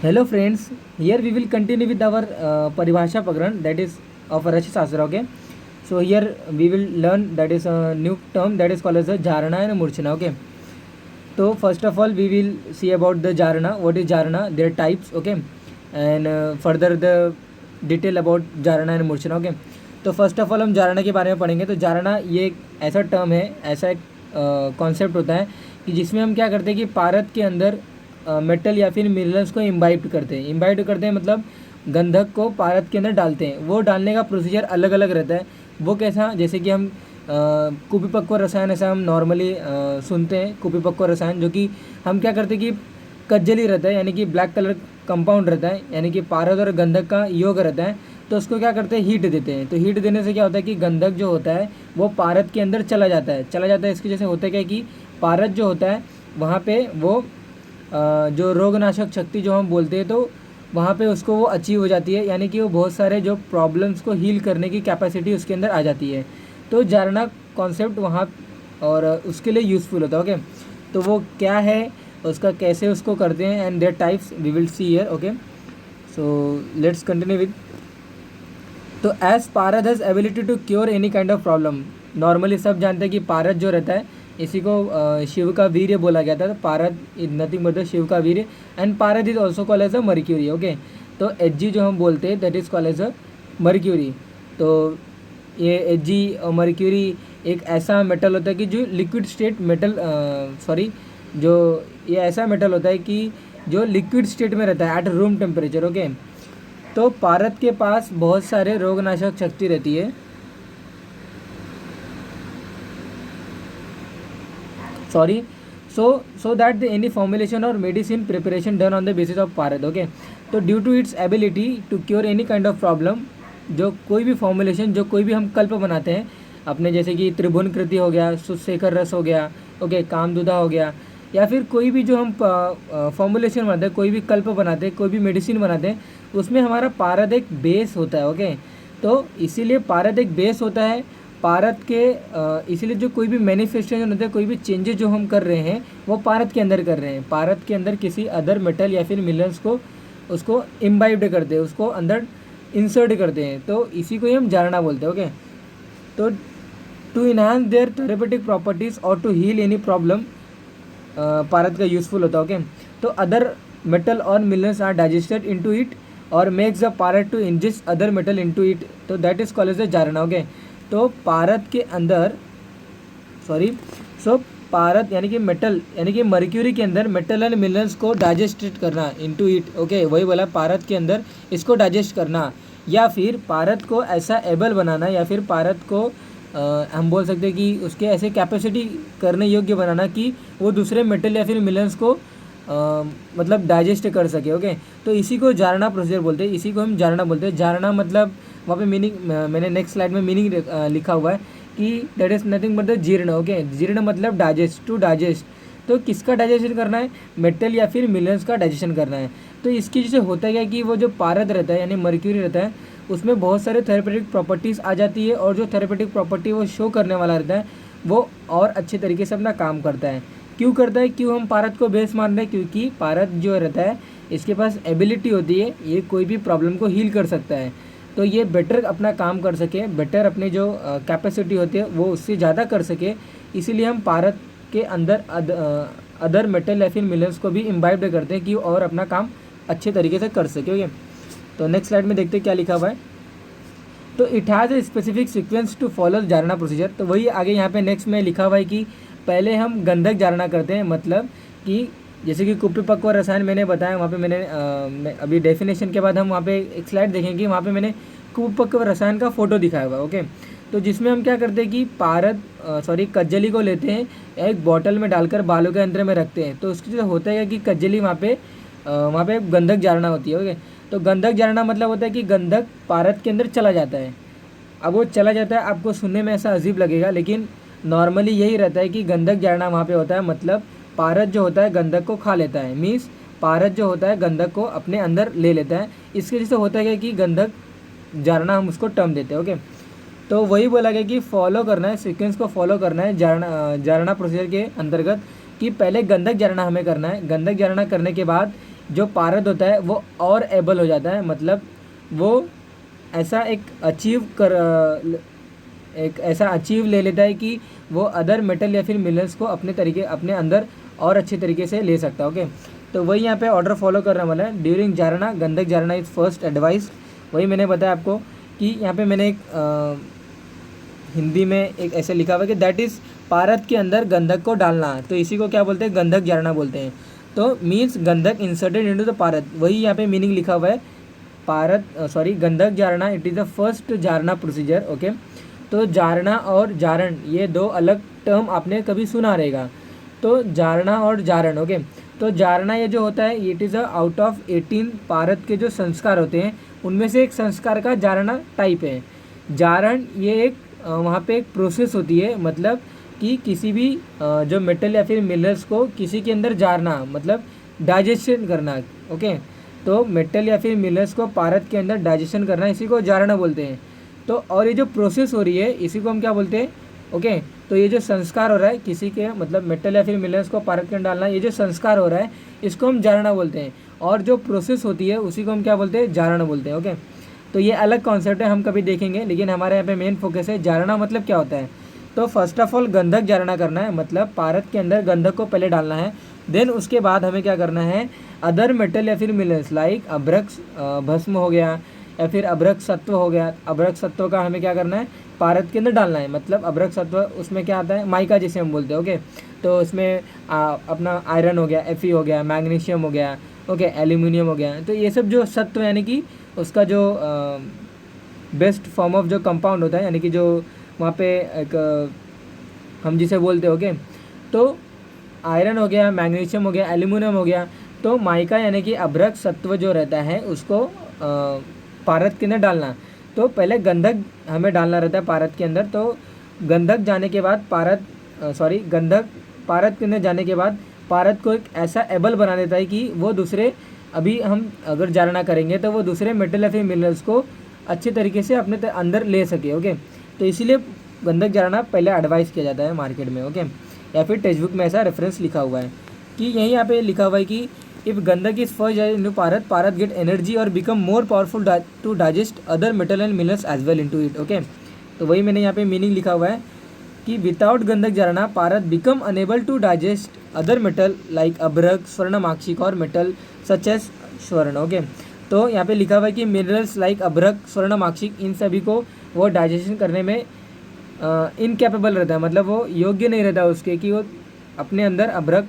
Hello friends, here we will continue with our Paribhasha Pakaran, that is of Rashi Shastra. Okay, so here we will learn that is a new term that is called as a Jarana and a Murchana. Okay, so first of all we will see about the Jarana. What is Jarana? Their types. Okay, and further the detail about Jarana and Murchana. Okay, तो first of all हम जारना के बारे में पढ़ेंगे। तो जारना ये एक ऐसा टर्म है, ऐसा एक कॉन्सेप्ट होता है कि जिसमें हम क्या करते हैं कि पारद के अंदर मेटल या फिर मिनरल्स को इम्बाइब करते हैं। इम्बाइब करते हैं मतलब गंधक को पारद के अंदर डालते हैं। वो डालने का प्रोसीजर अलग अलग रहता है। वो कैसा, जैसे कि हम कुपिपक्व रसायन, ऐसा हम नॉर्मली सुनते हैं कुपिपक्व रसायन, जो कि हम क्या करते हैं कि कज्जली रहता है, यानी कि ब्लैक कलर कंपाउंड रहता है, यानी कि पारद और गंधक का योग रहता है। तो उसको क्या करते हैं, हीट देते हैं। तो हीट देने से क्या होता है कि गंधक जो होता है वो पारद के अंदर चला जाता है। इसकी जैसे होता है क्या कि पारद जो होता है वहाँ पे वो जो रोगनाशक शक्ति जो हम बोलते हैं, तो वहाँ पे उसको वो अचीव हो जाती है, यानी कि वो बहुत सारे जो प्रॉब्लम्स को हील करने की कैपेसिटी उसके अंदर आ जाती है। तो जारना कॉन्सेप्ट वहाँ और उसके लिए यूज़फुल होता है। ओके, तो वो क्या है, उसका कैसे उसको करते हैं, and there types we will see here. Okay, so let's continue with. तो as parad has ability to cure any kind of problem. Normally सब जानते हैं कि पारद जो रहता है इसी को शिव का वीर्य बोला गया था। तो parad is nothing but the Shiva का वीर्य, and parad is also call as a mercury. Okay, तो Hg जो हम बोलते हैं that is call as a mercury. तो ये Hg और मर्क्यूरी एक ऐसा मेटल होता है कि जो लिक्विड स्टेट मेटल जो ये ऐसा मेटल होता है कि जो लिक्विड स्टेट में रहता है एट रूम टेम्परेचर। ओके, तो पारद के पास बहुत सारे रोगनाशक शक्ति रहती है। Sorry, so that the any formulation or medicine preparation done on the basis of parad. Okay, तो due to its ability to cure any kind of problem, जो कोई भी फॉर्मुलेशन, जो कोई भी हम कल्प बनाते हैं अपने, जैसे कि त्रिभुवन कृति हो गया, सुशेखर रस हो गया, ओके, कामदुदा हो गया, या फिर कोई भी जो हम फॉर्मुलेशन बनाते हैं, कोई भी कल्प बनाते हैं, कोई भी मेडिसिन बनाते हैं, उसमें हमारा पारद एक बेस होता है। ओके, तो इसीलिए पारद एक बेस होता है। पारद के इसीलिए जो कोई भी मैनिफेस्टेशन होता है, कोई भी चेंजेस जो हम कर रहे हैं वो पारद के अंदर कर रहे हैं। पारद के अंदर किसी अदर मेटल या फिर मिनरल्स को उसको इम्बाइब्ड करते हैं, उसको अंदर इंसर्ट करते हैं, तो इसी को ही हम जारना बोलते हैं। ओके, तो to enhance their therapeutic properties और टू हील एनी प्रॉब्लम पारद का यूज़फुल होता है। ओके, तो अदर मेटल और minerals are digested into it और makes the parad to ingest other metal into it, तो that is called as the jarana. Okay, तो पारद के अंदर पारद यानी कि मेटल, यानी कि मर्क्यूरी के अंदर मेटल एंड मिनरल्स को डाइजेस्ट करना इनटू इट। ओके, वही बोला, पारद के अंदर इसको डाइजेस्ट करना, या फिर पारद को ऐसा एबल बनाना, या फिर पारद को हम बोल सकते हैं कि उसके ऐसे कैपेसिटी करने योग्य बनाना कि वो दूसरे मेटल या फिर मिनरल्स को मतलब डाइजेस्ट कर सके। ओके, तो इसी को जारना प्रोसीजर बोलते हैं, इसी को हम जारना बोलते हैं। जारना मतलब वहाँ पे मीनिंग मैंने नेक्स्ट स्लाइड में मीनिंग लिखा हुआ है कि that is nothing but the जीर्ण। ओके, जीर्ण मतलब डाइजेस्ट, टू डाइजेस्ट। तो किसका डाइजेशन करना है, मेटल या फिर मिनरल्स का डाइजेशन करना है। तो इसकी जैसे होता है क्या कि वो जो पारद रहता है यानी मर्क्यूरी रहता है, उसमें बहुत सारे थेरेपेटिक प्रॉपर्टीज़ आ जाती है, और जो थेरेपेटिक प्रॉपर्टी वो शो करने वाला रहता है वो और अच्छे तरीके से अपना काम करता है। क्यों करता है, क्यों हम पारद को बेस मान रहे हैं, क्योंकि पारद जो रहता है इसके पास एबिलिटी होती है, ये कोई भी प्रॉब्लम को हील कर सकता है। तो ये बेटर अपना काम कर सके, बेटर अपने जो कैपेसिटी होती है वो उससे ज़्यादा कर सके, इसीलिए हम पारद के अंदर अदर मेटल या फिर मिनरल्स को भी इम्बाइब्ड करते हैं कि और अपना काम अच्छे तरीके से कर सके। ओके, तो नेक्स्ट स्लाइड में देखते हैं क्या लिखा हुआ है। तो it has a specific sequence to follow jarana procedure. तो वही आगे यहाँ पे नेक्स्ट में लिखा हुआ है कि पहले हम गंधक जारना करते हैं, मतलब कि जैसे कि कुपिपक्व रसायन मैंने बताया, वहाँ पे मैंने अभी डेफिनेशन के बाद हम वहाँ पे एक स्लाइड देखेंगे, वहाँ पे मैंने कुपिपक्व रसायन का फोटो दिखाया हुआ है। ओके, तो जिसमें हम क्या करते हैं कि कज्जली को लेते हैं, एक बॉटल में डालकर बालों के अंदर में रखते हैं। तो उसकी जो होता है कि कज्जली वहाँ पे गंधक जारना होती है। ओके, तो गंधक जारना मतलब होता है कि गंधक पारद के अंदर चला जाता है। अब वो चला जाता है, आपको सुनने में ऐसा अजीब लगेगा, लेकिन नॉर्मली यही रहता है कि गंधक जारना वहाँ पे होता है, मतलब पारद जो होता है गंधक को खा लेता है, मीन्स पारद जो होता है गंधक को अपने अंदर ले लेता है। इसके जैसे होता है कि गंधक जारना हम उसको टर्म देते हैं। ओके, तो वही बोला गया कि फॉलो करना है, सीक्वेंस को फॉलो करना है जारना प्रोसीजर के अंतर्गत, कि पहले गंधक जारना हमें करना है। गंधक जारना करने के बाद जो पारद होता है वो और एबल हो जाता है, मतलब वो ऐसा एक ऐसा अचीव ले लेता है कि वो अदर मेटल या फिर मिनरल्स को अपने अंदर और अच्छे तरीके से ले सकता है। ओके, तो वही यहाँ पे ऑर्डर फॉलो करने वाला है। ड्यूरिंग जारना गंधक जारना इज फर्स्ट एडवाइस। वही मैंने बताया आपको कि यहाँ पे मैंने एक हिंदी में एक ऐसे लिखा हुआ है कि दैट इज़ पारद के अंदर गंधक को डालना, तो इसी को क्या बोलते हैं, गंधक जारना बोलते हैं। तो मीन्स गंधक इंसर्टेड इनटू द पारद, वही यहाँ पे मीनिंग लिखा हुआ है। Gandhak jarana it is the first jarana procedure. Okay, तो जारना और जारण ये दो अलग टर्म आपने कभी सुना रहेगा। तो जारना और जारण, ओके, तो जारना ये जो होता है इट इज़ आउट ऑफ 18 पारद के जो संस्कार होते हैं उनमें से एक संस्कार का जारना टाइप है। जारण ये एक वहाँ पे एक प्रोसेस होती है, मतलब कि किसी भी जो मेटल या फिर मिनरल्स को किसी के अंदर जारना, मतलब डाइजेशन करना। ओके, तो मेटल या फिर मिनरल्स को पारद के अंदर डाइजेशन करना, इसी को जारना बोलते हैं। तो और ये जो प्रोसेस हो रही है इसी को हम क्या बोलते हैं, ओके, तो ये जो संस्कार हो रहा है किसी के, मतलब मेटल या फिर मिनरल्स को पारद के अंदर डालना, ये जो संस्कार हो रहा है इसको हम जारना बोलते हैं। और जो प्रोसेस होती है उसी को हम क्या बोलते हैं, जारना बोलते हैं। ओके, तो ये अलग कॉन्सेप्ट है, हम कभी देखेंगे, लेकिन हमारे यहाँ पे मेन फोकस है जारना मतलब क्या होता है। तो फर्स्ट ऑफ ऑल गंधक जारना करना है, मतलब पारद के अंदर गंधक को पहले डालना है। देन उसके बाद हमें क्या करना है, अदर मेटल या फिर मिनरल्स लाइक अभ्रक भस्म हो गया या फिर अभ्रक सत्व हो गया, अभ्रक सत्व का हमें क्या करना है, पारद के अंदर डालना है। मतलब अभ्रक सत्व उसमें क्या आता है, माइका जिसे हम बोलते हैं। ओके, तो उसमें अपना आयरन हो गया, Fe हो गया, मैग्नीशियम हो गया, ओके, एल्यूमिनियम हो गया। तो ये सब जो सत्व यानी कि उसका जो बेस्ट फॉर्म ऑफ जो कंपाउंड होता है, यानी कि जो वहाँ पे एक हम जिसे बोलते हैं, ओके, तो आयरन हो गया, मैग्नीशियम हो गया, एल्यूमिनियम हो गया। तो माइका यानी कि अभ्रक सत्व जो रहता है उसको पारद के अंदर डालना। तो पहले गंधक हमें डालना रहता है पारद के अंदर। तो गंधक जाने के बाद गंधक पारद के अंदर जाने के बाद पारद को एक ऐसा एबल बना देता है कि वो दूसरे, अभी हम अगर जारना करेंगे तो वो दूसरे मेटल या फिर मिनरल्स को अच्छे तरीके से अपने अंदर ले सके। ओके, तो इसीलिए गंधक जारना पहले एडवाइस किया जाता है मार्केट में। ओके, या फिर टेक्स्ट बुक में ऐसा रेफरेंस लिखा हुआ है कि यहीं यहाँ पे लिखा हुआ है कि if gandhak is first into parad get energy और become more powerful to digest other metal and minerals as well into it. Okay, तो वही मैंने यहाँ पे मीनिंग लिखा हुआ है कि without gandhak jarana parad become unable to digest other metal like abhrak, swarna makshik और metal such as swarna. Okay, तो यहाँ पे लिखा हुआ है कि मिनरल्स लाइक अभ्रक, स्वर्ण माक्षिक, इन सभी को वो डाइजेशन करने में इनकेपेबल रहता है, मतलब वो योग्य नहीं रहता उसके कि वो अपने अंदर अभ्रक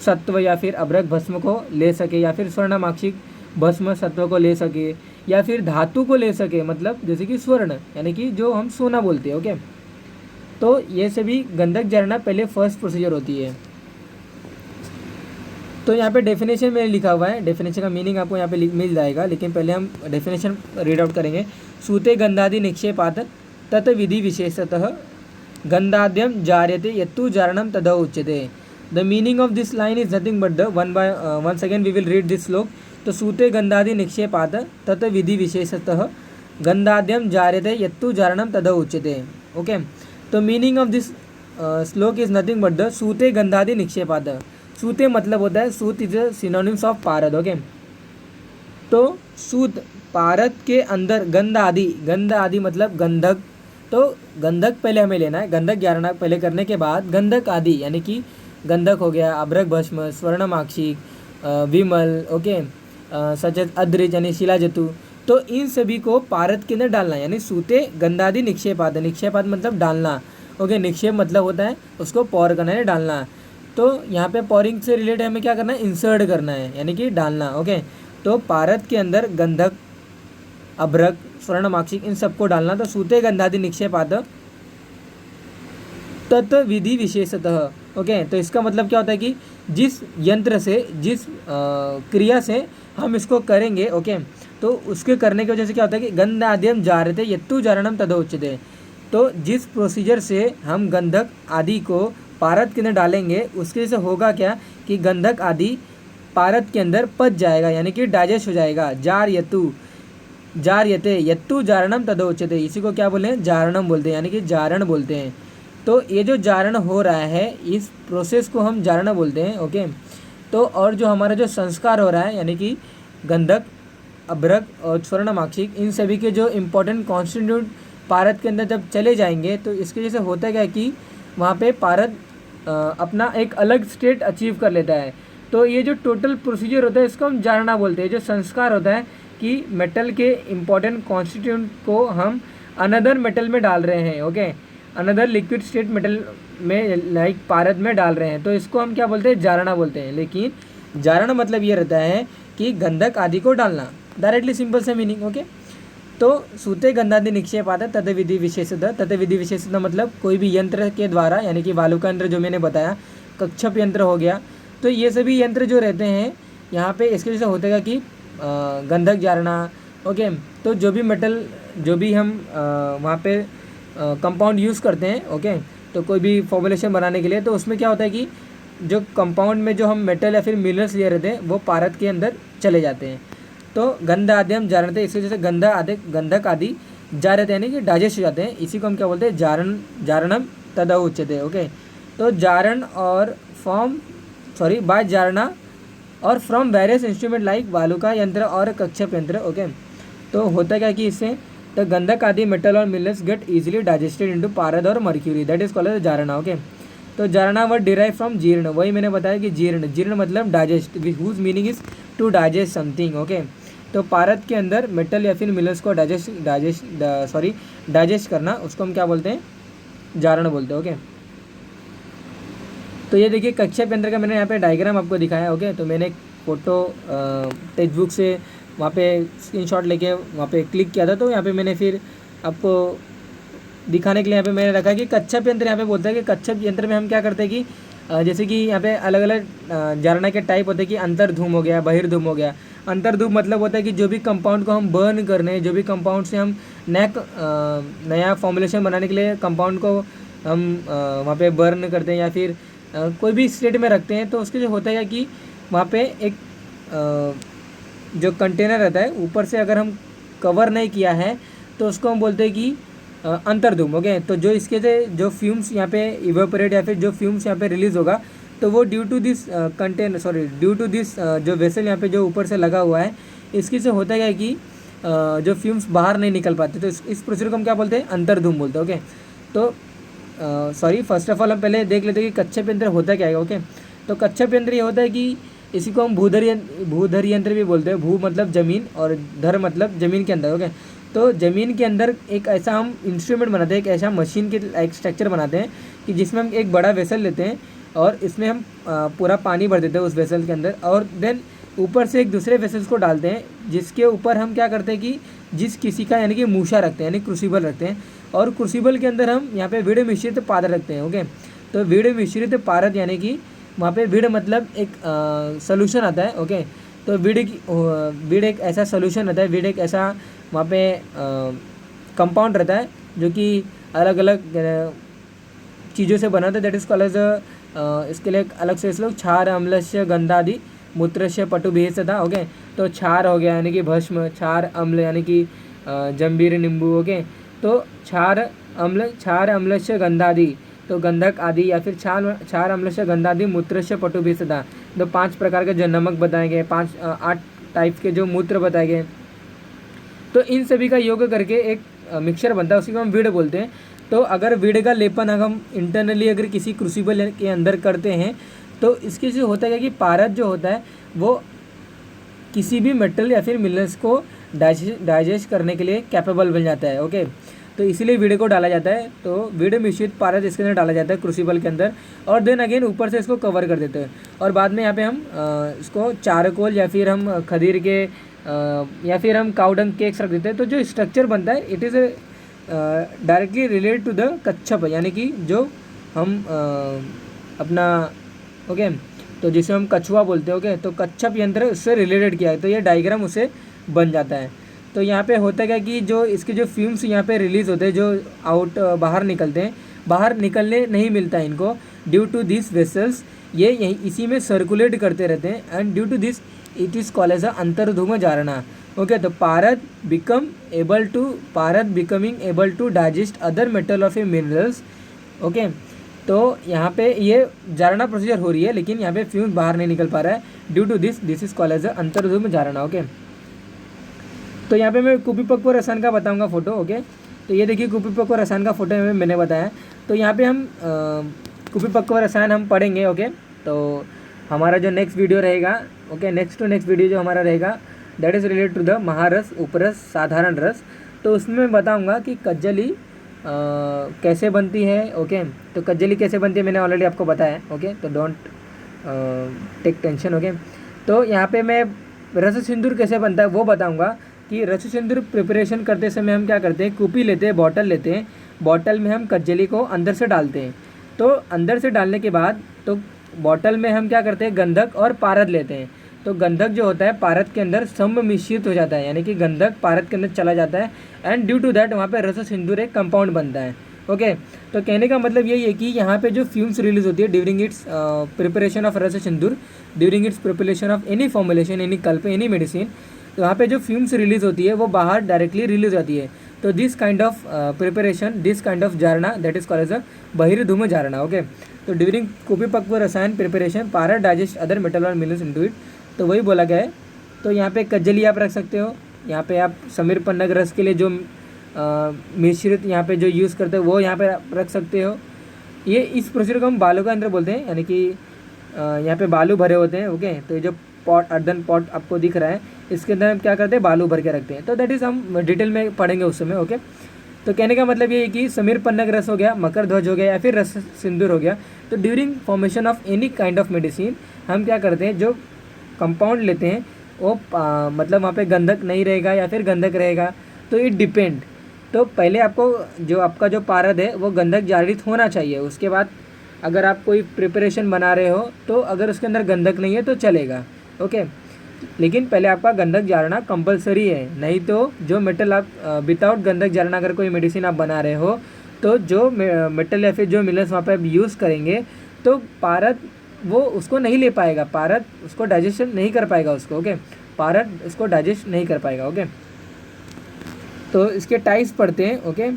सत्व या फिर अभ्रक भस्म को ले सके, या फिर स्वर्ण माक्षिक भस्म सत्व को ले सके, या फिर धातु को ले सके, मतलब जैसे कि स्वर्ण यानी कि जो हम सोना बोलते हैं। ओके, तो ये सभी गंधक जारना पहले फर्स्ट प्रोसीजर होती है। तो यहाँ पे डेफिनेशन में लिखा हुआ है, डेफिनेशन का मीनिंग आपको यहाँ पे मिल जाएगा, लेकिन पहले हम डेफिनेशन रीड आउट करेंगे। सूते गंधादि निक्षेपात तत् विधि विशेषतः गंधाद्यम जार्यते यत्तु जारणम तद उच्यते। The meaning of this line is nothing but the once again we will read this श्लोक। तो सूते गंधादि निक्षेपात तत् विधि विशेषतः गंधाद्यम जार्यते यत्तु जारणम तद उच्यते। ओके, तो मीनिंग ऑफ दिस श्लोक इज नथिंग बट द सूते गंधादि निक्षेपात। सूते मतलब होता है, सूत इज सिनोनिम्स ऑफ पारद। ओके, तो सूत पारद के अंदर गंध आदि मतलब गंधक। तो गंधक पहले हमें लेना है, गंधक जारना पहले करने के बाद गंधक आदि यानी कि गंधक हो गया, अभ्रक भस्म, स्वर्णमाक्षिक, विमल, ओके, सचेत अद्रिज यानी शिलाजतु, तो इन सभी को पारद के अंदर डालना, यानी सूते गंधादि निक्षेपात। निक्षेपात मतलब डालना। ओके, निक्षेप मतलब होता है उसको पौर करना है, डालना। तो यहाँ पे पौरिंग से रिलेटेड हमें क्या करना है, इंसर्ट करना है यानी कि डालना। ओके, तो पारद के अंदर गंधक, अभ्रक, स्वर्णमाक्षिक इन सबको डालना। तो सूते गंधादि निक्षेपात तत् विधि विशेषतः। ओके, तो इसका मतलब क्या होता है कि जिस यंत्र से, जिस क्रिया से हम इसको करेंगे, ओके, तो उसके करने की वजह से क्या होता है कि गंधाद्यम जार्यते यत्तु जारणम तद उच्यते। तो जिस प्रोसीजर से हम गंधक आदि को पारद के अंदर डालेंगे उसके वजह से होगा क्या कि गंधक आदि पारद के अंदर पच जाएगा, यानी कि डाइजेस्ट हो जाएगा। जार्यते यत्तु जारणम तद उच्यते, इसी को क्या बोलते हैं, जारणम बोलते हैं, यानी कि जारण बोलते हैं। तो ये जो जारण हो रहा है इस प्रोसेस को हम जारण बोलते हैं। ओके, तो और जो हमारा जो संस्कार हो रहा है यानी कि गंधक, अभ्रक और स्वर्णमाक्षिक, इन सभी के जो इम्पोर्टेंट कॉन्स्टिट्यूंट पारद के अंदर जब चले जाएंगे तो इसकी वजह से होता क्या है कि वहाँ पे पारद अपना एक अलग स्टेट अचीव कर लेता है। तो ये जो टोटल प्रोसीजर होता है इसको हम जारना बोलते हैं। जो संस्कार होता है कि मेटल के इम्पोर्टेंट कॉन्स्टिट्यूंट को हम अनदर मेटल में डाल रहे हैं, okay, another liquid state metal में लाइक पारद में डाल रहे हैं, तो इसको हम क्या बोलते हैं, जारना बोलते हैं। लेकिन जारना मतलब ये रहता है कि गंधक आदि को डालना, डायरेक्टली सिंपल से मीनिंग, ओके। तो सूते गंधादि निक्षेपात तद विधि विशेषतः, तद विधि विशेषतः मतलब कोई भी यंत्र के द्वारा, यानी कि वालुका यंत्र जो मैंने बताया, कक्षप यंत्र हो गया, तो ये सभी यंत्र जो रहते हैं यहाँ पे इसके वजह से होतेगा कि गंधक जारना, ओके। तो जो भी मेटल, जो भी हम वहाँ पे कंपाउंड यूज़ करते हैं, ओके, तो कोई भी फॉर्मुलेशन बनाने के लिए, तो उसमें क्या होता है कि जो कंपाउंड में जो हम मेटल या फिर मिनरल्स ले रहते हैं वो पारद के अंदर चले जाते हैं। तो गंध आदि हम जारते हैं, इसकी वजह से गंधक आदि जारते यानी कि डाइजेस्ट हो जाते हैं। इसी को हम क्या बोलते हैं, जारणम तदा उच्यते, ओके। तो जारण और बाय जारना और फ्रॉम वेरियस इंस्ट्रूमेंट लाइक वालुका यंत्र और कक्षप यंत्र, ओके। तो होता क्या कि इससे द गंधक आदि मेटल और minerals get easily digested into parad और mercury, that is called as jarana, okay. तो जारणा वर्ड डिराइव फ्रॉम जीर्ण, वही मैंने बताया कि जीर्ण मतलब digest, whose meaning is to digest something, okay. तो पारद के अंदर मेटल या फिर मिनरल्स को डाइजेस्ट करना, उसको हम क्या बोलते हैं, जारण बोलते हैं, ओके। तो ये देखिए कक्षप यंत्र का मैंने यहाँ पे डायग्राम आपको दिखाया, ओके। तो मैंने एक फ़ोटो टेक्स्ट बुक से वहाँ पे स्क्रीनशॉट लेके वहाँ पे क्लिक किया था, तो यहाँ पे मैंने फिर आपको दिखाने के लिए यहाँ पे मैंने रखा कि कच्छप यंत्र यहाँ पे बोलता है कि कच्छप यंत्र में हम क्या करते हैं कि जैसे कि यहाँ पे अलग अलग जारना के टाइप होते हैं कि अंतर्धूम हो गया, बहिर्धूम हो गया। अंतर्धूम मतलब होता है कि जो भी कंपाउंड को हम बर्न करने हैं, जो भी कंपाउंड से हम नया फॉर्मुलेशन बनाने के लिए कंपाउंड को हम वहाँ पे बर्न करते हैं या फिर कोई भी स्टेट में रखते हैं, तो उसके जो होता है कि वहाँ पे एक जो कंटेनर रहता है ऊपर से अगर हम कवर नहीं किया है तो उसको हम बोलते हैं कि अंतर्धूम, ओके। तो जो इसके से जो फ्यूम्स यहाँ पे इवेपोरेट या फिर जो फ्यूम्स यहाँ पे रिलीज़ होगा, तो वो ड्यू टू दिस जो वेसल यहाँ पे जो ऊपर से लगा हुआ है, इसकी से होता है कि जो फ्यूम्स बाहर नहीं निकल पाते, तो इस प्रोसीजर को हम क्या बोलते हैं, अंतर्धूम बोलते हैं, ओके। तो फर्स्ट ऑफ ऑल हम पहले देख लेते हैं कि कच्छप यंत्र होता क्या है, ओके। तो कच्छप यंत्र ये होता है कि इसी को हम भूधर यंत्र भी बोलते हैं। भू मतलब ज़मीन और धर मतलब ज़मीन के अंदर, ओके। तो ज़मीन के अंदर एक ऐसा हम इंस्ट्रूमेंट बनाते हैं, एक ऐसा मशीन के एक स्ट्रक्चर बनाते हैं कि जिसमें हम एक बड़ा वेसल लेते हैं और इसमें हम पूरा पानी भर देते हैं उस वेसल के अंदर, और देन ऊपर से एक दूसरे वेसल्स को डालते हैं, जिसके ऊपर हम क्या करते हैं कि जिस किसी का यानी कि मूशा रखते हैं, यानी क्रूसिबल रखते हैं, और क्रूसिबल के अंदर हम यहाँ पे विड़ मिश्रित पारद रखते हैं, ओके। तो विड़ मिश्रित पारद यानी कि वहाँ पे विड़ मतलब एक सोल्यूशन आता है, ओके। तो विड़ एक ऐसा सोल्यूशन रहता है, विड़ एक ऐसा वहाँ पे कंपाउंड रहता है जो कि अलग अलग चीज़ों से बना था, दैट इज़ कॉल्ड एज इसके लिए अलग से इस लोग क्षार अम्लस्य गंधादि मूत्रस्य पटुभिः था, ओके। तो क्षार हो गया यानी कि भस्म, क्षार अम्ल यानी कि जंबीर नींबू, ओके। तो क्षार अम्लस्य गंधादि, तो गंधक आदि या फिर क्षार अम्लस्य गंधादि मूत्रस्य पटुभिः था। तो 5 प्रकार के जो नमक बताए गए, 8 टाइप के जो मूत्र बताए गए, तो इन सभी का योग करके एक मिक्सचर बनता है, उसी को हम विड़ बोलते हैं। तो अगर विड़ का लेपन अगर हम इंटरनली अगर किसी क्रूसिबल के अंदर करते हैं, तो इसके से होता है कि पारद जो होता है वो किसी भी मेटल या फिर मिनरल्स को डाइजेस्ट करने के लिए कैपेबल बन जाता है, ओके। तो इसीलिए विड़ को डाला जाता है। तो विड़ मिश्रित पारद इसके अंदर डाला जाता है क्रूसिबल के अंदर, और देन अगेन ऊपर से इसको कवर कर देते हैं, और बाद में यहाँ पे हम इसको चारकोल या फिर हम खदीर के या फिर हम काउडंग केक्स रख देते हैं। तो जो स्ट्रक्चर बनता है it is directly related to the kachchhap, यानी कि जो हम अपना, ओके, तो जिसे हम कछुआ बोलते हैं, ओके। तो कच्छप यंत्र उससे रिलेटेड किया है, तो ये डायग्राम उसे बन जाता है। तो यहाँ पे होता क्या कि जो इसके जो फ्यूम्स यहाँ पे रिलीज़ होते हैं, जो बाहर निकलते हैं, बाहर निकलने नहीं मिलता है इनको, ड्यू टू दिस वेसल्स, ये यहीं इसी में सर्कुलेट करते रहते हैं, and due to this it is called as a antardhoom jarana, okay. तो parad becoming able to digest other metal of a minerals, okay. तो यहाँ पे ये जारना प्रोसीजर हो रही है, लेकिन यहाँ पे फ्यूम्स बाहर नहीं निकल पा रहा है due to this is called as antardhoom jarana. Okay, तो यहाँ पे मैं कुपिपक्व रसायन का बताऊंगा फोटो। ओके, तो ये देखिए कुपिपक्व रसायन का फोटो में मैंने बताया। तो यहाँ पे हम कुपिपक्व रसायन हम पढ़ेंगे। ओके, तो हमारा जो नेक्स्ट वीडियो रहेगा, ओके, नेक्स्ट वीडियो जो हमारा रहेगा that is related to the maharas, uparas, sadharan ras. तो उसमें मैं बताऊँगा कि कज्जली कैसे बनती है। ओके, तो कज्जली कैसे बनती है मैंने ऑलरेडी आपको बताया। ओके, तो डोंट टेक टेंशन। ओके, तो यहाँ पे मैं रस सिंदूर कैसे बनता है वो बताऊँगा कि रस सिंदूर प्रिपरेशन करते समय हम क्या करते हैं, कुपी लेते हैं, बॉटल लेते हैं, बॉटल में हम कज्जली को अंदर से डालते हैं। तो अंदर से डालने के बाद तो बॉटल में हम क्या करते हैं, गंधक और पारद लेते हैं। तो गंधक जो होता है पारद के अंदर सम्मिश्रित हो जाता है, यानी कि गंधक पारद के अंदर चला जाता है एंड ड्यू टू दैट वहाँ पे रस सिंदूर एक कंपाउंड बनता है। ओके, तो कहने का मतलब यही है कि यहाँ पे जो फ्यूम्स रिलीज होती है during its preparation of ras sindoor, during its preparation of any formulation, any kalp, any medicine, तो वहाँ पे जो फ्यूम्स रिलीज होती है वो बाहर डायरेक्टली रिलीज होती है। तो this kind of preparation, this kind of जारना that is called as a बहिर्धूम जारना। ओके, तो ड्यूरिंग कुपिपक्व रसायन प्रिपरेशन पारद डाइजेस्ट अदर मेटल और मिनरल्स इनटू इट, तो वही बोला गया है। तो यहाँ पे कज्जली आप रख सकते हो, यहाँ पे आप समीर पन्नग रस के लिए जो मिश्रित यहाँ पे जो यूज़ करते हो वो यहाँ पे रख सकते हो। ये इस प्रोसीजर को हम बालू का अंदर बोलते हैं, यानी कि यहाँ पे बालू भरे होते हैं। ओके, तो ये जो पॉट, अर्धन पॉट आपको दिख रहा है, इसके अंदर हम क्या करते हैं, बालू भर के रखते हैं। तो दैट इज़ हम डिटेल में पढ़ेंगे उस समय। ओके, तो कहने का मतलब ये है कि समीर पन्नग रस हो गया, मकर ध्वज हो गया या फिर रस सिंदूर हो गया, तो during formation of any kind of medicine हम क्या करते हैं, जो कंपाउंड लेते हैं वो मतलब वहाँ पे गंधक नहीं रहेगा या फिर गंधक रहेगा, तो इट डिपेंड। तो पहले आपको जो आपका जो पारद है वो गंधक जारित होना चाहिए। उसके बाद अगर आप कोई प्रिपरेशन बना रहे हो तो अगर उसके अंदर गंधक नहीं है तो चलेगा। ओके, लेकिन पहले आपका गंधक जारना कंपलसरी है, नहीं तो जो मेटल आप विदाउट गंधक जारना अगर कोई मेडिसिन आप बना रहे हो तो जो मेटल या फिर जो मिनरल्स वहाँ पे आप यूज़ करेंगे तो पारद वो उसको नहीं ले पाएगा, पारद उसको डाइजेशन नहीं कर पाएगा उसको। ओके, पारद उसको डाइजेस्ट नहीं कर पाएगा। ओके, तो इसके टाइप्स पढ़ते हैं। ओके,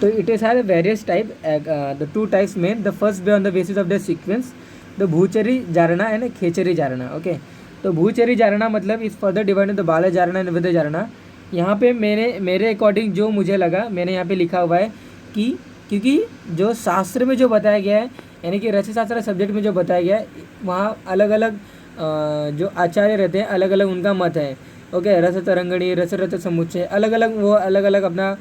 तो it is have various type, the two types main, the first be on the basis of the sequence, the भूचरी जारना एंड खेचरी जारना। ओके, तो भूचरी जारना मतलब इस फर्दर डिवाइड द बाल जारना एंड विद जारना। यहाँ पे मेरे अकॉर्डिंग जो मुझे लगा, मैंने यहाँ पे लिखा हुआ है कि क्योंकि जो शास्त्र में जो बताया गया है, यानी कि रस शास्त्र सब्जेक्ट में जो बताया गया है, वहाँ अलग अलग जो आचार्य रहते हैं अलग अलग उनका मत है। ओके, रस तरंगणी, रस रत समुच्चय, अलग अलग वो अलग अलग अपना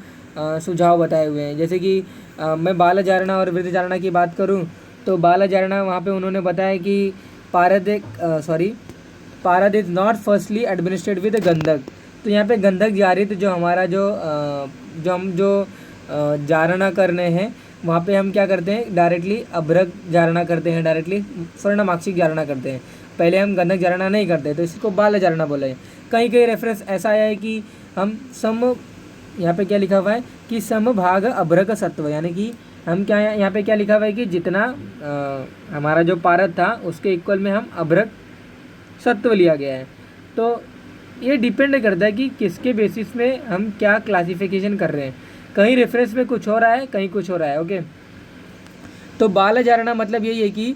सुझाव बताए हुए हैं। जैसे कि मैं बाल जारना और वृद्ध जारना की बात करूँ तो बाल जारना वहाँ पे उन्होंने बताया कि पारद is not firstly administrate with गंधक। तो यहाँ पे गंधक जारित जो हमारा जो जारना करने हैं वहाँ पे हम क्या करते हैं, डायरेक्टली अभ्रक जारना करते हैं, डायरेक्टली स्वर्णमाक्षिक जारना करते हैं, पहले हम गंधक जारना नहीं करते, तो इसको बाल जारना बोला है। कहीं कहीं रेफरेंस ऐसा आया है कि हम यहाँ पे क्या लिखा हुआ है कि समभाग अभ्रक सत्व, यानी कि हम क्या यहाँ पे क्या लिखा हुआ है कि जितना हमारा जो पारद था उसके इक्वल में हम अभ्रक सत्व लिया गया है। तो ये डिपेंड करता है कि किसके बेसिस में हम क्या क्लासिफिकेशन कर रहे हैं, कहीं रेफरेंस में कुछ हो रहा है, कहीं कुछ हो रहा है। ओके, तो बाल जारना मतलब यही है कि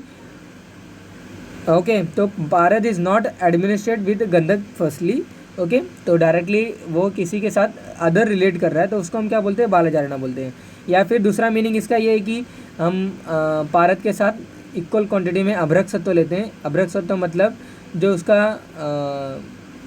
ओके, तो पारद इज़ नॉट एडमिनिस्ट्रेट विद गंधक फर्स्टली। ओके, तो डायरेक्टली वो किसी के साथ अदर रिलेट कर रहा है तो उसको हम क्या बोलते हैं, बाल जारना बोलते हैं। या फिर दूसरा मीनिंग इसका ये है कि हम पारद के साथ इक्वल क्वांटिटी में अभ्रक सत्व लेते हैं। अभ्रक सत्व मतलब जो उसका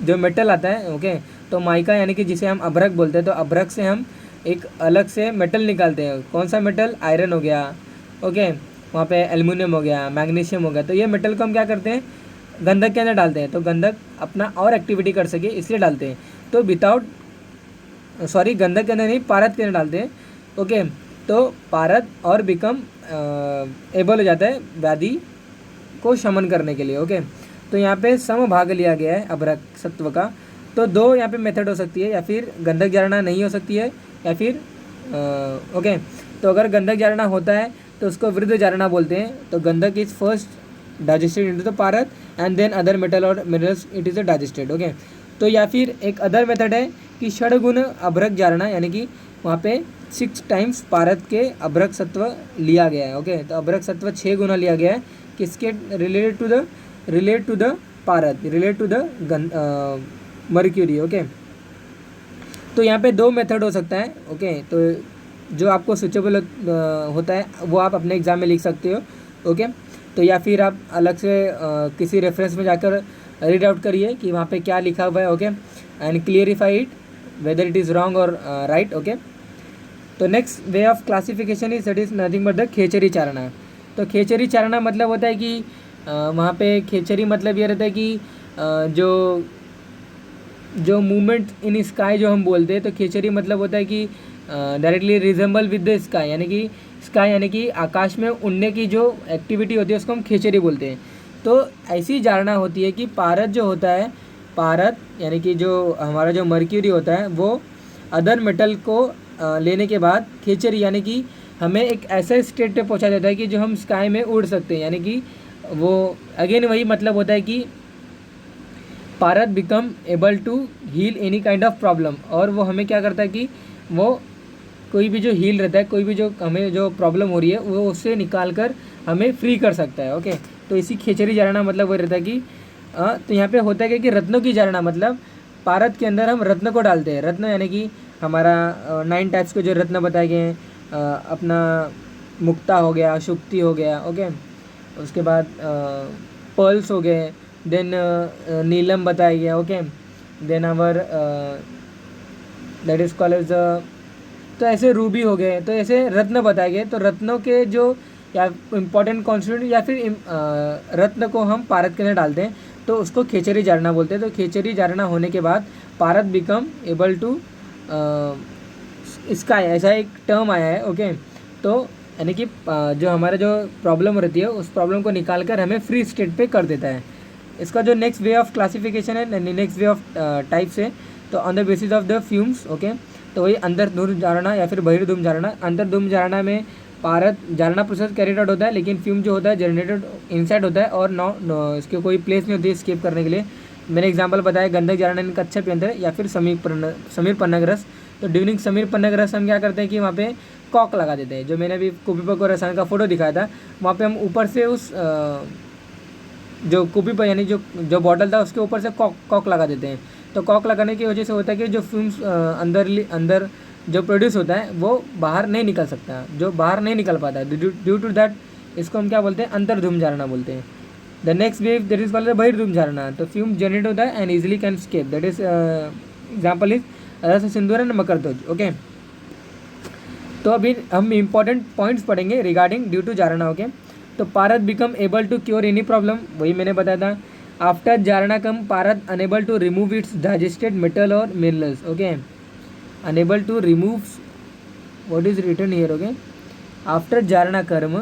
जो मेटल आता है। ओके, तो माइका यानी कि जिसे हम अभ्रक बोलते हैं, तो अभ्रक से हम एक अलग से मेटल निकालते हैं। कौन सा मेटल, आयरन हो गया, ओके, वहाँ पे एल्युमिनियम हो गया, मैग्नीशियम हो गया, तो ये मेटल को हम क्या करते हैं, गंधक के अंदर डालते हैं, तो गंधक अपना और एक्टिविटी कर सके इसलिए डालते हैं। तो गंधक के अंदर नहीं, पारद के अंदर डालते हैं। ओके, तो पारद और बिकम एबल हो जाता है व्याधि को शमन करने के लिए। ओके, तो यहाँ पे समभाग लिया गया है अभ्रक सत्व का। तो दो यहाँ पे मेथड हो सकती है, या फिर गंधक जारना नहीं हो सकती है या फिर ओके, तो अगर गंधक जारना होता है तो उसको वृद्ध जारना बोलते हैं। तो गंधक is first digested into the पारद एंड देन अदर मेटल और minerals it is digested. Okay, तो या फिर एक अदर मेथड है कि षडगुण अभ्रक जारना, यानी कि वहाँ पे 6 टाइम्स पारद के अभ्रक सत्व लिया गया है। ओके, तो अभ्रक सत्व 6 गुना लिया गया है किसके related to the parad, related to the mercury. Okay, तो यहाँ पे 2 मेथड हो सकता है। ओके, तो जो आपको स्विचेबल होता है वो आप अपने एग्ज़ाम में लिख सकते हो। ओके, तो या फिर आप अलग से किसी रेफरेंस में जाकर रीड आउट करिए कि वहाँ पे क्या लिखा हुआ है। Okay, and clarify it whether it is wrong और राइट। ओके, तो next way of classification is that is nothing but the खेचरी चारणा। तो खेचरी चारणा मतलब होता है कि वहाँ पे खेचरी मतलब ये रहता है कि जो मूवमेंट इन स्काई जो हम बोलते हैं, तो खेचरी मतलब होता है कि directly resemble with the sky, यानी कि स्काई यानी कि आकाश में उड़ने की जो एक्टिविटी होती है उसको हम खेचरी बोलते हैं। तो ऐसी धारणा होती है कि पारद जो होता है, पारद यानी कि जो हमारा जो मर्क्यूरी होता है वो अदर मेटल को लेने के बाद खेचरी यानी कि हमें एक ऐसे स्टेट पे पहुंचा देता है कि जो हम स्काई में उड़ सकते हैं। यानी कि वो अगेन वही मतलब होता है कि parad become able to heal any kind of problem, और वो हमें क्या करता है कि वो कोई भी जो हील रहता है, कोई भी जो हमें जो प्रॉब्लम हो रही है वो उससे निकाल कर हमें फ्री कर सकता है। ओके, तो इसी खेचरी जारणा मतलब वो रहता है कि तो यहाँ पे होता है कि रत्नों की जारणा मतलब पारद के अंदर हम रत्न को डालते हैं। रत्न यानी कि हमारा 9 टाइप्स के जो रत्न बताए गए हैं, अपना मुक्ता हो गया, शुक्ति हो गया। ओके, उसके बाद पर्ल्स हो गए, देन नीलम बताया गया। Okay, then our that is called as तो ऐसे रूबी हो गए। तो ऐसे रत्न बताए गए। तो रत्नों के जो या इम्पोर्टेंट कॉन्स्टिट्यूएंट या फिर रत्न को हम पारद के अंदर डालते हैं तो उसको खेचरी जारणा बोलते हैं। तो खेचरी जारणा होने के बाद पारद बिकम एबल टू इसका ऐसा एक टर्म आया है। ओके, तो यानी कि जो हमारा जो प्रॉब्लम रहती है उस प्रॉब्लम को निकाल कर हमें फ्री स्टेट पे कर देता है। इसका जो नेक्स्ट वे ऑफ क्लासिफिकेशन है, नेक्स्ट वे ऑफ टाइप्स है, तो on the basis of the fumes. Okay, तो वही अंदर धूम जारणा या फिर बहिर्धूम जारणा। अंदर धूम जारणा में पारद जारणा प्रोसेस कैरिड आउट होता है, लेकिन फ्यूम जो होता है जनरेटेड इनसाइड होता है और नो इसके कोई प्लेस नहीं होती है स्केप करने के लिए। मैंने एग्जांपल बताया गंधक जारणा इन कच्छप के अंदर या फिर समीर पन्नगरस। तो ड्यूरिंग समीर पन्नगरस हम क्या करते हैं कि वहाँ पे कॉक लगा देते हैं। जो मैंने अभी कुपीपक और रसायन का फोटो दिखाया था, वहाँ पे हम ऊपर से उस जो कुपीपक यानी जो बॉटल था उसके ऊपर से कॉक लगा देते हैं। तो कॉक लगाने की वजह से होता है कि जो फ्यूम्स अंदर जो प्रोड्यूस होता है वो बाहर नहीं निकल सकता, जो बाहर नहीं निकल पाता है। ड्यू टू दैट इसको हम क्या बोलते हैं, अंतर्धूम जारणा बोलते हैं। The next way that is called बहिर्धूम जारणा। तो फ्यूम जनरेट होता है and easily can escape, that is example is रस सिंदूर एंड मकरध्वज। ओके, तो अभी हम इंपॉर्टेंट पॉइंट्स पढ़ेंगे रिगार्डिंग ड्यू टू जारणा। ओके, तो पारद become able to cure any problem, वही मैंने बताया था। आफ्टर जारणा कम पारद enable to remove its digested metal और minerals. Okay, enable to remove what is written here. Okay, after जारणा कर्म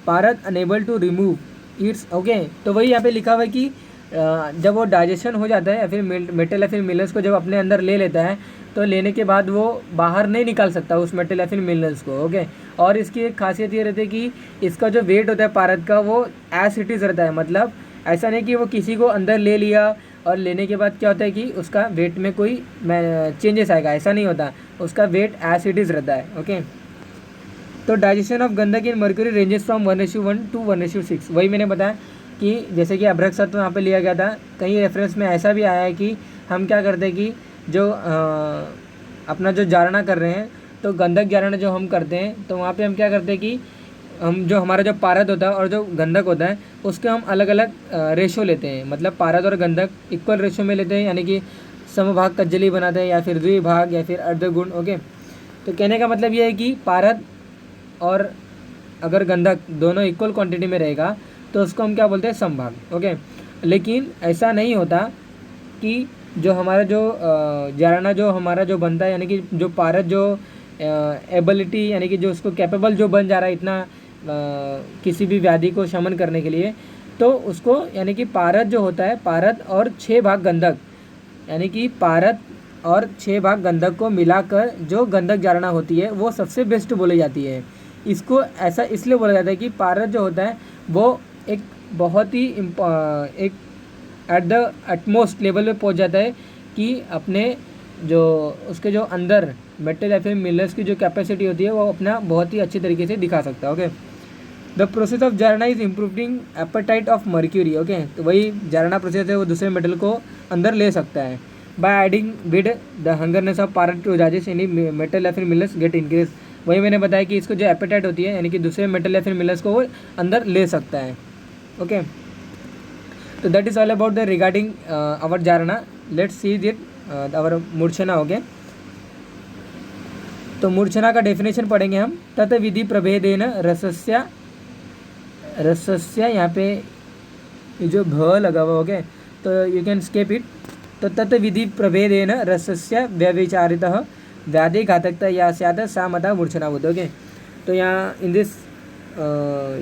पारद enable to remove its. Okay, तो वही यहाँ पे लिखा हुआ है कि जब वो डाइजेशन हो जाता है या फिर मेटल या फिर मिनरल्स को जब अपने अंदर ले लेता है तो लेने के बाद वो बाहर नहीं निकाल सकता उस मेटल या फिर मिनरल्स को। ओके, और इसकी एक खासियत ये रहती है कि इसका जो वेट होता है पारद का वो एज इट इज़ रहता है। मतलब ऐसा नहीं कि वो किसी को अंदर ले लिया और लेने के बाद क्या होता है कि उसका वेट में कोई चेंजेस आएगा, ऐसा नहीं होता। उसका वेट एज इट इज़ रहता है। ओके, तो डाइजेशन ऑफ गंधक इन मर्क्यूरी रेंजेस फ्रॉम 1:1 टू 1:6। वही मैंने बताया कि जैसे कि अभ्रक सत्व वहाँ पे लिया गया था। कई रेफरेंस में ऐसा भी आया है कि हम क्या करते हैं कि जो अपना जो जारणा कर रहे हैं, तो गंधक जारणा जो हम करते हैं तो वहाँ पे हम क्या करते हैं कि हम जो हमारा जो पारद होता है और जो गंधक होता है उसके हम अलग अलग रेशो लेते हैं। मतलब पारद और गंधक इक्वल रेशो में लेते हैं, यानी कि समभाग कज्जली बनाते हैं या फिर द्विभाग या फिर अर्धगुण। ओके, तो कहने का मतलब ये है कि पारद और अगर गंधक दोनों इक्वल क्वांटिटी में रहेगा तो उसको हम क्या बोलते हैं, समभाग। ओके, लेकिन ऐसा नहीं होता कि जो हमारा जो जारणा जो हमारा जो बनता है, यानी कि जो पारद जो एबिलिटी यानी कि जो उसको कैपेबल जो बन जा रहा है इतना किसी भी व्याधि को शमन करने के लिए, तो उसको यानी कि पारद जो होता है, पारद और 6 भाग गंधक, यानी कि पारद और 6 भाग गंधक को मिलाकर जो गंधक जारणा होती है वो सबसे बेस्ट बोली जाती है। इसको ऐसा इसलिए बोला जाता है कि पारद जो होता है वो एक बहुत ही एक एट द एटमोस्ट लेवल पे पहुंच जाता है कि अपने जो उसके जो अंदर मेटल या फिर मिनरल्स की जो कैपेसिटी होती है वो अपना बहुत ही अच्छी तरीके से दिखा सकता है। ओके, द प्रोसेस ऑफ जारना is improving appetite of mercury. Okay, तो वही जारना प्रोसेस है, वो दूसरे मेटल को अंदर ले सकता है। By adding with the hungerness of पारद टू डाइजेस्ट एनी मेटल या फिर मिनरल्स गेट इंक्रीज। वही मैंने बताया कि इसको जो एपेटाइट होती है यानी कि दूसरे मेटल या फिर मिनरल्स को वो अंदर ले सकता है। ओके, तो that is all about the regarding our जारना। लेट्स सी दिट आवर मूर्छना। ओके, तो मूर्छना का डेफिनेशन पढ़ेंगे हम। तत् विधि प्रभेदेन रसस्य यहाँ पे ये जो भ लगा हुआ, ओके, तो यू कैन स्केप इट। तो तत् विधि प्रभेदेन रसस्य व्यविचारितः व्याधि घातकता या स्यात् सा मता मूर्छना बुद्ध। ओके, तो यहाँ इन दिस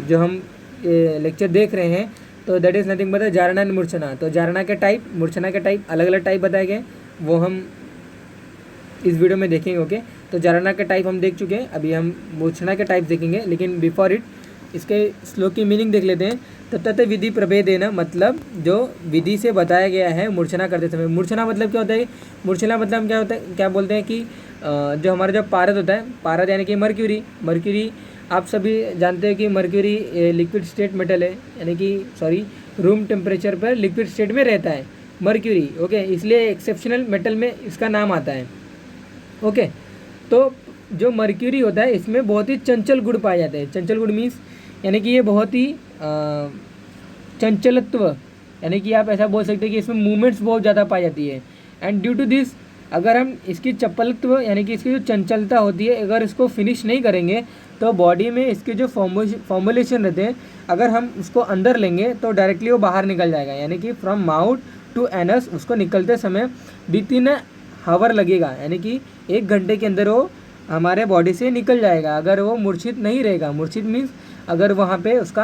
जो हम ये लेक्चर देख रहे हैं, तो दैट इज़ नथिंग बट जारना एंड मूर्छना। तो जारना के टाइप, मूर्छना के टाइप, अलग अलग टाइप बताए गए, वो हम इस वीडियो में देखेंगे। ओके, तो जारना के टाइप हम देख चुके हैं, अभी हम मूर्छना के टाइप देखेंगे। लेकिन बिफोर इट इसके श्लोक की मीनिंग देख लेते हैं। तो तत् विधि प्रभेदेन मतलब जो विधि से बताया गया है मूर्छना करते समय। मूर्छना मतलब क्या होता है? मूर्छना मतलब क्या होता है, क्या बोलते हैं कि जो हमारा जो पारद होता है, पारद यानी कि मर्क्यूरी आप सभी जानते हैं कि मर्क्यूरी लिक्विड स्टेट मेटल है, यानी कि रूम टेम्परेचर पर लिक्विड स्टेट में रहता है मर्क्यूरी। ओके, इसलिए एक्सेप्शनल मेटल में इसका नाम आता है। ओके, तो जो मर्क्यूरी होता है इसमें बहुत ही चंचल गुण पाए जाते हैं। चंचल गुण मीन्स यानी कि ये बहुत ही चंचलत्व, यानी कि आप ऐसा बोल सकते हैं कि इसमें मूवमेंट्स बहुत ज़्यादा पाई जाती है। एंड ड्यू टू दिस अगर हम इसकी चपलत्व यानी कि इसकी जो चंचलता होती है, अगर इसको फिनिश नहीं करेंगे तो बॉडी में इसके जो फॉर्मुलेशन रहते हैं, अगर हम उसको अंदर लेंगे तो डायरेक्टली वो बाहर निकल जाएगा। यानी कि फ्रॉम माउथ टू एनस उसको निकलते समय 2-3 हावर लगेगा, यानी कि 1 घंटे के अंदर वो हमारे बॉडी से निकल जाएगा, अगर वो मूर्छित नहीं रहेगा। मूर्छित मीन्स अगर वहाँ पे उसका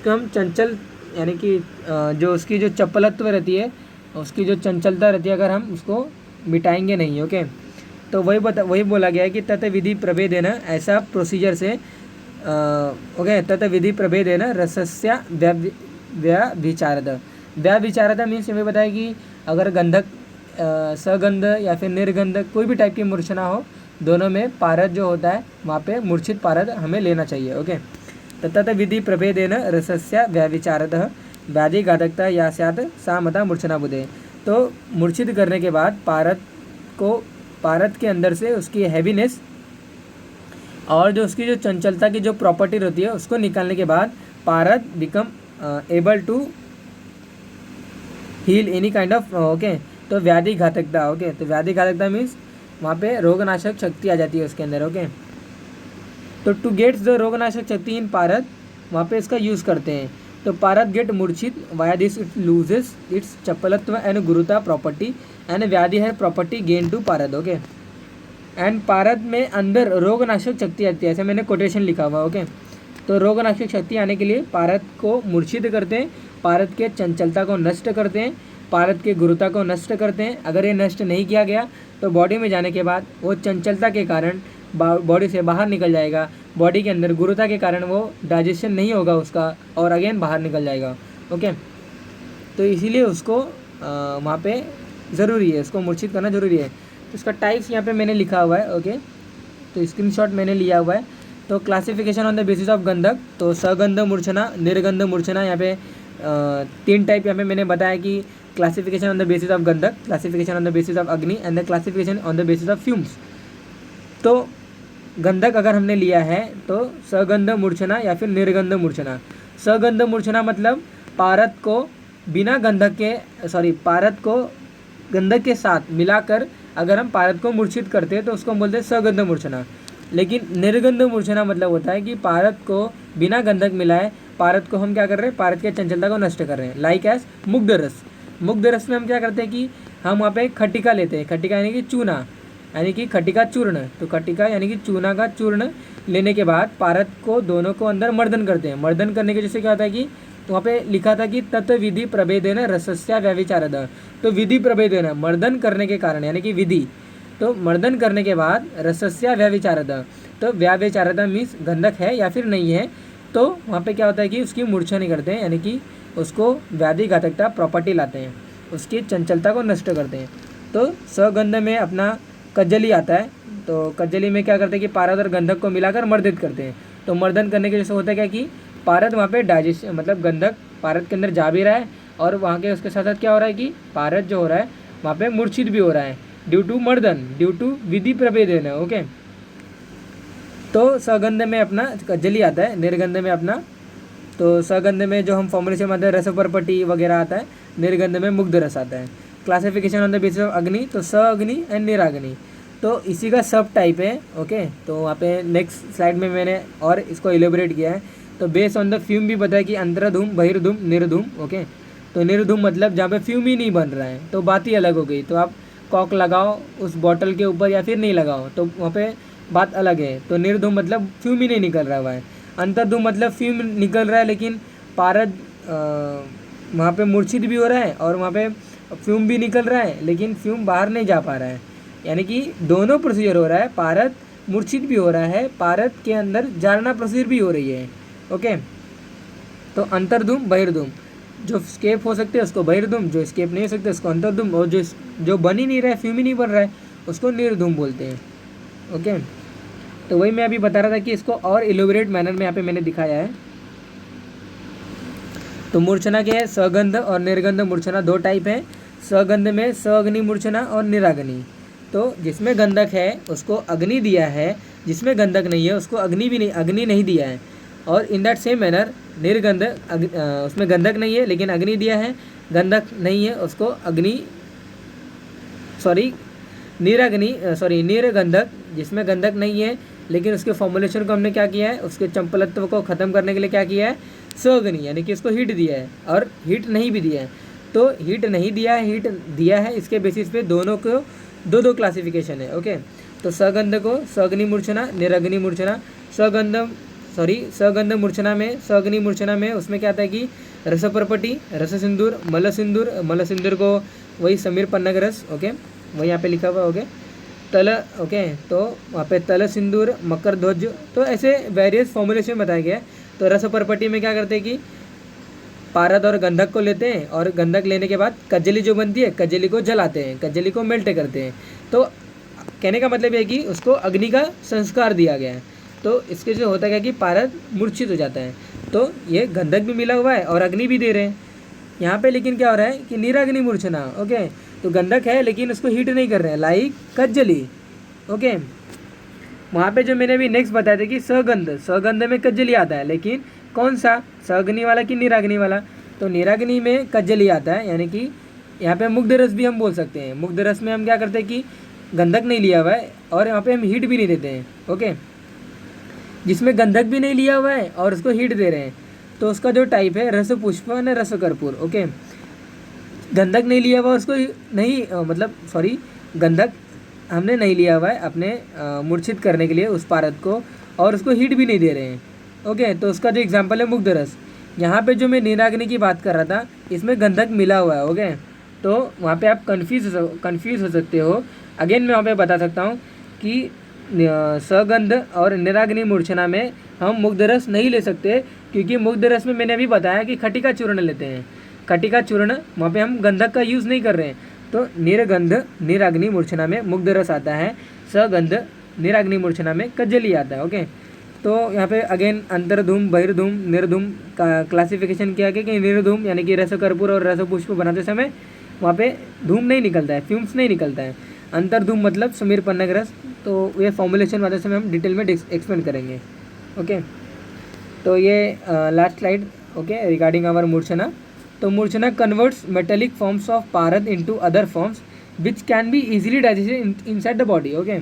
हम चंचल यानी कि जो उसकी जो चपलत्व रहती है, उसकी जो चंचलता रहती है, अगर हम उसको मिटाएंगे नहीं। ओके, तो वही बोला गया है कि तत् विधि प्रभेदेन, ऐसा प्रोसीजर से ओके, तत् विधि प्रभेदेन रसस्य व्यभिचारद मीन्स हमें बताया कि अगर गंधक सगंध या फिर निर्गंध कोई भी टाइप की मूर्छना हो, दोनों में पारद जो होता है वहाँ पे मूर्छित पारद हमें लेना चाहिए। ओके, तो तत् विधि प्रभेदेन रसस्य व्यभिचारतः व्याधि घातकता या स्यात् सा मता मूर्छना बुधे। तो मूर्छित करने के बाद पारद के अंदर से उसकी हैवीनेस और जो उसकी जो चंचलता की जो प्रॉपर्टी रहती है उसको निकालने के बाद parad become able to heal any kind of. Okay, तो व्याधि घातकता। ओके, तो व्याधि घातकता मीन्स वहाँ पे रोगनाशक शक्ति आ जाती है उसके अंदर। ओके, तो टू गेट्स द रोगनाशक शक्ति इन पारद, वहाँ पे इसका यूज़ करते हैं। तो पारद गेट मूर्छित via this it loses its चपलत्व एंड गुरुता प्रॉपर्टी एंड व्याधि है प्रॉपर्टी गेन टू पारद। ओके, एंड पारद में अंदर रोगनाशक शक्ति आती है, ऐसे मैंने कोटेशन लिखा हुआ। ओके, तो रोगनाशक शक्ति आने के लिए पारद को मूर्छित करते हैं, पारद के चंचलता को नष्ट करते हैं, पारद के गुरुता को नष्ट करते हैं। अगर ये नष्ट नहीं किया गया तो बॉडी में जाने के बाद वो चंचलता के कारण बॉडी से बाहर निकल जाएगा, बॉडी के अंदर गुरुता के कारण वो डाइजेशन नहीं होगा उसका और अगेन बाहर निकल जाएगा। ओके, तो इसीलिए उसको वहाँ पे ज़रूरी है, उसको मूर्छित करना ज़रूरी है। तो इसका टाइप्स यहाँ पे मैंने लिखा हुआ है। ओके, तो स्क्रीनशॉट मैंने लिया हुआ है। तो classification on the basis of गंधक, तो सगंध मूर्छना, निर्गंध मूर्छना, यहाँ पे 3 टाइप यहाँ पे मैंने बताया कि classification on the basis of गंधक, classification on the basis of अग्नि and the classification on the basis of fumes. तो गंधक अगर हमने लिया है तो सगंध मूर्छना या फिर निर्गंध मूर्छना। सगंध मूर्छना मतलब पारद को बिना गंधक के पारद को गंधक के साथ मिलाकर अगर हम पारद को मूर्छित करते हैं तो उसको हम बोलते हैं सगंध मूर्छना। लेकिन निर्गंध मूर्छना मतलब होता है कि पारद को बिना गंधक मिलाए पारद को हम क्या कर रहे हैं, पारद के चंचलता को नष्ट कर रहे हैं। लाइक एज मुग्ध रस। मुग्ध रस में हम क्या करते हैं कि हम वहाँ पे खट्टिका लेते हैं, खट्टिका यानी कि चूना, यानी कि खट्टिका चूर्ण। तो खट्टिका यानी कि चूना का चूर्ण लेने के बाद पारद को दोनों को अंदर मर्दन करते हैं। मर्दन करने के जैसे क्या होता है कि वहाँ पे लिखा था कि तत् विधि प्रभेदेन रसस्य व्यभिचारद। तो विधि प्रभेदेन मर्दन करने के कारण यानी कि विधि, तो मर्दन करने के बाद रसस्य व्यभिचारद, तो व्यभिचारद मीन्स गंधक है या फिर नहीं है, तो वहाँ पे क्या होता है कि उसकी मूर्छा नहीं करते हैं, यानी कि उसको व्याधि घातकता प्रॉपर्टी लाते हैं, उसकी चंचलता को नष्ट करते हैं। तो सगंध में अपना कज्जली आता है। तो कज्जली में क्या करते हैं कि पारद और गंधक को मिलाकर मर्दित करते हैं। तो मर्दन करने के जैसे होता है क्या कि पारद वहाँ पे डाइजेस्ट मतलब गंधक पारद के अंदर जा भी रहा है और वहाँ के उसके साथ साथ क्या हो रहा है कि पारद जो हो रहा है वहाँ पे मूर्छित भी हो रहा है ड्यू टू मर्दन, ड्यू टू विधि प्रभेदन। ओके, तो सगंध में अपना कज्जली आता है, निर्गंध में अपना, तो सगंध में जो हम फॉर्मुलेशन में आते हैं रसपरपटी वगैरह आता है, निर्गंध में मुग्ध रस आता है। Classification on the basis of अग्नि, तो स अग्नि एंड निराग्नि, तो इसी का सब टाइप है। ओके, तो वहाँ पे नेक्स्ट स्लाइड में मैंने और इसको एलिब्रेट किया है। तो बेस्ड ऑन द फ्यूम भी बताया कि अंतरधूम, बहिर्धूम, निर्धूम। ओके, तो निर्धूम मतलब जहाँ पे फ्यूम ही नहीं बन रहा है तो बात ही अलग हो गई। तो आप कॉक लगाओ उस बॉटल के ऊपर या फिर नहीं लगाओ तो वहाँ पे बात अलग है। तो निर्धूम मतलब फ्यूम ही नहीं निकल रहा हुआ है। अंतरधूम मतलब फ्यूम निकल रहा है लेकिन पारद वहाँ पे मूर्छित भी हो रहा है और वहाँ पे फ्यूम भी निकल रहा है लेकिन फ्यूम बाहर नहीं जा पा रहा है, यानी कि दोनों प्रोसीजर हो रहा है। पारद मूर्छित भी हो रहा है, पारद के अंदर जारना प्रोसीजर भी हो रही है। ओके, तो अंतरधूम, बहिर्धूम, जो स्केप हो सकते हैं उसको बहिर्धूम, जो स्केप नहीं हो सकते उसको अंतरधूम, और जो बन ही नहीं रहा है, फ्यूम ही नहीं बन रहा है, उसको निर्धूम बोलते हैं। ओके, तो वही मैं अभी बता रहा था कि इसको और इलोबरेट मैनर में यहाँ पे मैंने दिखाया है। तो मूर्छना क्या है, सगंध और निर्गंध मूर्छना दो टाइप है। सगंध में सअग्नि मूर्छना और निराग्नि। तो जिसमें गंधक है उसको अग्नि दिया है, जिसमें गंधक नहीं है उसको अग्नि नहीं दिया है। और इन दैट सेम मैनर निर्गंध उसमें गंधक नहीं है लेकिन अग्नि दिया है, गंधक नहीं है उसको निर्गंधक, जिसमें गंधक नहीं है लेकिन उसके फॉर्मुलेशन को हमने क्या किया है, उसके चंपलत्व को ख़त्म करने के लिए क्या किया है, सअग्नि, यानी कि उसको हीट दिया है और हीट नहीं भी दिया है। तो हीट नहीं दिया है, हीट दिया है, इसके बेसिस पे दोनों को दो क्लासिफिकेशन है। ओके, तो सगंध को सअग्नि मूर्छना, निरग्नि मूर्छना। सगंध मूर्छना में, सअग्नि मूर्छना में उसमें क्या आता है कि रसपरपटी, रस सिंदूर, मल सिंदूर को वही समीर पन्नग रस। ओके, वही यहाँ पे लिखा हुआ। ओके, तल, ओके, तो वहाँ पे तल सिंदूर, मकर ध्वज, तो ऐसे वेरियस फॉर्मुलेशन बताया गया है। तो रसपरपटी में क्या करते हैं कि पारद और गंधक को लेते हैं और गंधक लेने के बाद कज्जली जो बनती है, कज्जली को जलाते हैं, कज्जली को मेल्ट करते हैं। तो कहने का मतलब है कि उसको अग्नि का संस्कार दिया गया है। तो इसके जो होता है कि पारद मूर्छित हो जाता है। तो ये गंधक भी मिला हुआ है और अग्नि भी दे रहे हैं यहाँ पे, लेकिन क्या हो रहा है कि निराग्नि मूर्छना। ओके, तो गंधक है लेकिन उसको हीट नहीं कर रहे हैं, लाइक कज्जली। ओके, वहाँ पे जो मैंने अभी नेक्स्ट बताया था कि सगंध में कज्जली आता है, लेकिन कौन सा, सअग्नि वाला कि निराग्नि वाला। तो निराग्नि में कज्जली आता है, यानी कि यहाँ पे मुग्ध रस भी हम बोल सकते हैं। मुग्ध रस में हम क्या करते हैं कि गंधक नहीं लिया हुआ है और यहाँ पे हम हीट भी नहीं देते हैं। ओके, जिसमें गंधक भी नहीं लिया हुआ है और उसको हीट दे रहे हैं तो उसका जो टाइप है रस पुष्प और रस कर्पूर। ओके, गंधक नहीं लिया हुआ उसको नहीं गंधक हमने नहीं लिया हुआ है अपने मूर्छित करने के लिए उस पारद को, और उसको हीट भी नहीं दे रहे हैं। ओके, तो उसका जो एग्जांपल है मुग्ध रस। यहाँ पे जो मैं निराग्नि की बात कर रहा था इसमें गंधक मिला हुआ है। ओके, तो वहाँ पे आप कंफ्यूज हो सकते हो। अगेन मैं वहाँ पे बता सकता हूँ कि सगंध और निराग्नि मूर्छना में हम मुग्ध रस नहीं ले सकते, क्योंकि मुग्ध रस में मैंने अभी बताया कि खटिका चूर्ण लेते हैं। खटिका चूर्ण वहाँ पे हम गंधक का यूज़ नहीं कर रहे हैं। तो निर्गंध निराग्नि मूर्छना में मुग्ध रस आता है, सगंध निराग्नि मूर्छना में कज्जली आता है। ओके, तो यहाँ पे अगेन अंतरधूम, बहिर्धूम, निर्धूम का क्लासिफिकेशन किया गया कि निर्धूम यानी कि रस कर्पूर और रस पुष्प बनाते समय वहाँ पे धूम नहीं निकलता है, फ्यूम्स नहीं निकलता है। अंतरधूम मतलब समीर पन्नग रस। तो ये फॉर्मुलेशन बनाते समय हम डिटेल में एक्सप्लेन करेंगे। ओके, तो ये last slide. Okay, regarding our मूर्छना। तो मूर्छना कन्वर्ट्स मेटेलिक फॉर्म्स ऑफ पारद into other forms which can be easily digested inside the body. Okay,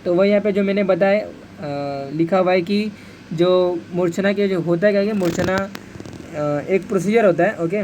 तो वही यहाँ पे जो मैंने बताया लिखा हुआ है कि जो मूर्छना के जो होता है क्या कि मूर्छना एक प्रोसीजर होता है। ओके,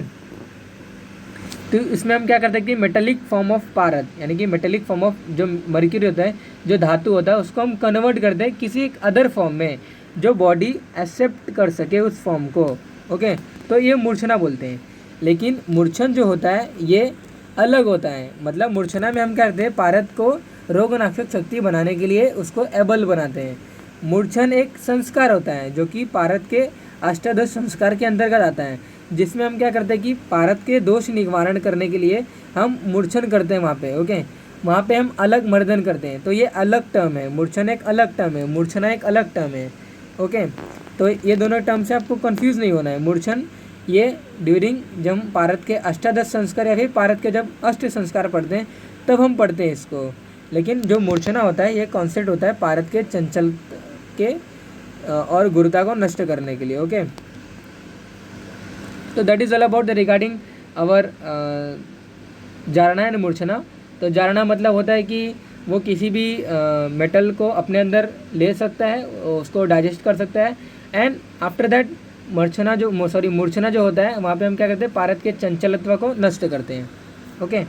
तो इसमें हम क्या करते हैं कि मेटेलिक फॉर्म ऑफ पारद, यानी कि मेटेलिक फॉर्म ऑफ जो मर्क्यूरी होता है, जो धातु होता है, उसको हम कन्वर्ट करते हैं किसी एक अदर फॉर्म में जो बॉडी एक्सेप्ट कर सके उस फॉर्म को। ओके, तो ये मूर्छना बोलते हैं। लेकिन मूर्छन जो होता है ये अलग होता है। मतलब मूर्छना में हम क्या करते हैं, पारद को रोगनाशक शक्ति बनाने के लिए उसको एबल बनाते हैं। मूर्छन एक संस्कार होता है जो कि पारद के अष्टादश संस्कार के अंतर्गत आता है। जिसमें हम क्या करते हैं कि पारद के दोष निवारण करने के लिए हम मूर्छन करते हैं वहाँ पे। ओके, वहाँ पे हम अलग मर्दन करते हैं। तो ये अलग टर्म है, मूर्छन एक अलग टर्म है, मूर्छना एक अलग टर्म है। ओके, तो ये दोनों टर्म से आपको कंफ्यूज नहीं होना है। मूर्छन ये ड्यूरिंग जब हम पारद के अष्टादश संस्कार या फिर पारद के जब अष्ट संस्कार पढ़ते हैं तब हम पढ़ते हैं इसको। लेकिन जो मूर्छना होता है ये कॉन्सेप्ट होता है पारद के चंचल के और गुरुता को नष्ट करने के लिए। ओके, तो that is all about the regarding our जारणा एंड मूर्छना। तो जारणा मतलब होता है कि वो किसी भी मेटल को अपने अंदर ले सकता है, उसको डाइजेस्ट कर सकता है। एंड आफ्टर दैट मूर्छना जो होता है वहाँ पे हम क्या करते हैं, पारद के चंचलत्व को नष्ट करते हैं। ओके।